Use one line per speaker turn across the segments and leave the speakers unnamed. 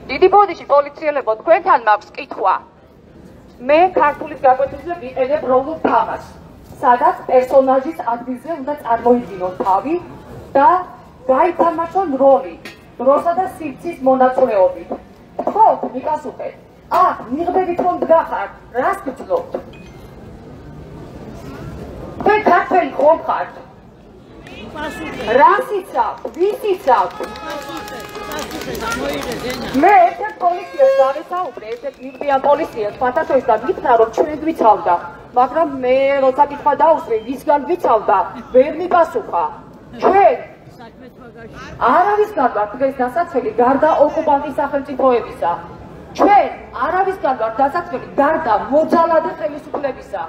დიდი ბოდიში პოლიციელებო, თქვენთან მაქვს კითხვა. მე ქართულის გაკვეთილზე ვიყენებ როლურ თამაშს, სადაც პერსონაჟის ადგილზე უნდა წარმოიდგინონ თავი და გაითამაშონ როლი, დროსა და სივრცის მონაწილეობით. გთხოვთ, მიგასუხეთ. აქ მიღბებით რომ დგახართ, რას გრძნობთ? თქვენ ქართველი ხომ ხართ? რას იცავთ? ვის იცავთ? მე ერთ-ერთ პოლიციას დავესაუბრე, ერთ-ერთ მიღბიან პოლიციას, ფათათოის და მითხრა, რომ ჩვენ გვიცავდა, მაგრამ მე როცა კითხვა დაუსვე, ვისგან გვიცავდა, ვერ მიპასუხა. ჩვენ არავისგან ვართ დღეს დასაცველი გარდა ოკუპანტის სახელმწიფოებისა. ჩვენ არავისგან ვართ დასაცველი გარდა მოძალადე ხელისუფლებისა.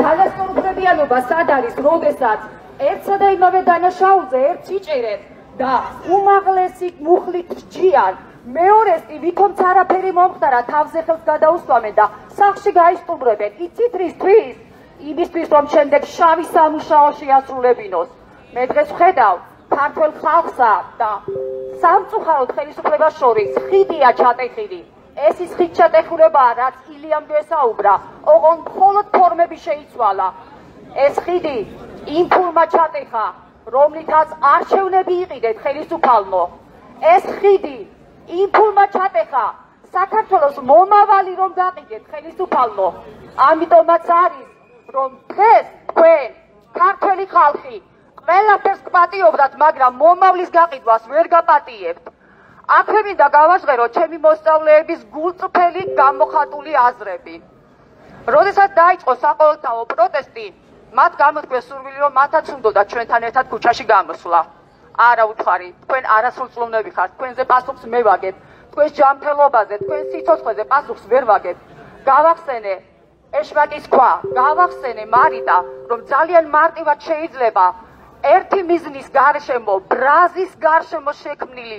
თანასწორუფლებიანობა სად არის, როდესაც ერთსა და იმავე დანაშაულზე ერთს იჭერენ და უმაღლესი მუხლით რჯიან, მეორეს კი ვითომც არაფერი მომხდარა თავზე ხელს გადაუსვამენ და სახლში გაისტუმრებენ. იცით რისთვის? იმისთვის რომ შემდეგ შავი სამუშაო შეასრულებინოს. მე დღეს ვხედავ ქართველ ხალხსა და სამწუხაროდ ხელისუფლებას შორის ხიდია ჩატეხილი. ეს ის ხიდ ჩატეხურებაა, რაც ილიამ გვესაუბრა, ოღონდ მხოლოდ ფორმები შეიცვალა. ეს ხიდი იმ ფულმა ჩატეხა, რომლითაც არჩევნები იყიდეთ ხელისუფალნო. ეს ხიდი იმ ფულმა ჩატეხა, საქართველოს მომავალი რომ გაყიდეთ ხელისუფალნო. ამიტომაც არის, რომ დღეს თქვენ ქართველი ხალხი ყველაფერს გპატიობდათ, მაგრამ მომავლის გაყიდვას ვერ გაპატიებთ. აქვე მინდა გავაჟღერო ჩემი მოსწავლეების გულწრფელი გამოხატული აზრები. როდესაც დაიწყო საყოველთაო პროტესტი, მათ გამოთქვეს სურვილი, რომ მათაც უნდოდა ჩვენთან ერთად ქუჩაში გამოსვლა. არა უთხარი, თქვენ არასრულწლოვნები ხართ, თქვენზე პასუხს მე ვაგებ, თქვენს ჯანმრთელობაზე, თქვენს სიცოცხლეზე პასუხს ვერ ვაგებ. გავახსენე ეშმაკის ქვა, გავახსენე მარიტა, რომ ძალიან მარტივად შეიძლება ერთი მიზნის გარშემო, ბრაზის გარშემო შექმნილი,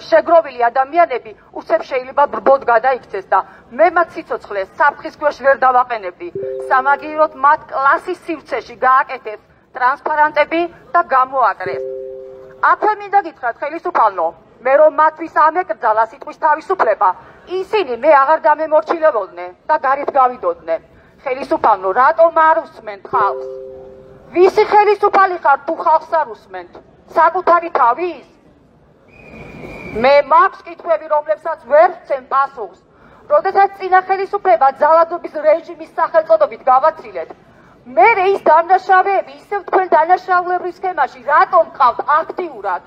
შეგროვილი ადამიანები უცებ შეიძლება ბრბოდ გადაიქცეს და მე მათ სიცოცხლეს საფრთხის ქვეშ ვერ დავაყენებდი. სამაგიეროდ მათ კლასის სივრცეში გააკეთეს ტრანსპარანტები და გამოაკრეს. აქვე მინდა გითხრათ ხელისუფალნო, მე რომ მათთვის ამეკრძალა სიტყვის თავისუფლება, ისინი მე აღარ დამემორჩილებოდნენ და გარეთ გავიდოდნენ. ხელისუფალნო, რატომ არ უსმენთ ხალხს? ვისი ხელისუფალი ხარ თუ ხალხს არ უსმენთ? საკუთარი თავის? მე მაქვს კითხვები, რომლებსაც ვერ ვცემ პასუხს. როდესაც წინა ხელისუფლება ძალადობის რეჟიმის სახელწოდებით გავაცილეთ, მერე ის დამნაშავეები ისევ თქვენ დანაშაულებრივ სქემაში რატომ ყავთ აქტიურად?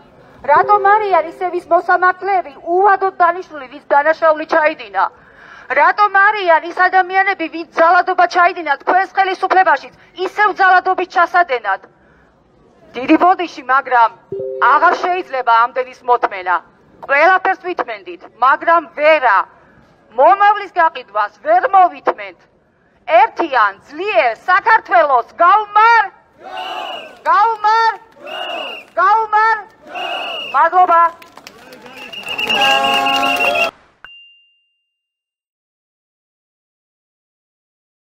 რატომ არიან ისევ ის მოსამართლეები უვადოდ დანიშნული, ვის დანაშაული ჩაიდინა? რატომ არიან ის ადამიანები, ვინც ძალადობა ჩაიდინა თქვენს ხელისუფლებაშიც, ისევ ძალადობის ჩასადენად? დიდი ბოდიში, მაგრამ აღარ შეიძლება ამდენის მოთმენა. ყველაფერს ვითმენდით, მაგრამ ვერა. მომავლის გაყიდვას ვერ მოვითმენთ. ერთიან ძლიერ საქართველოს გაუმარ? გაუმარ? მადლობა.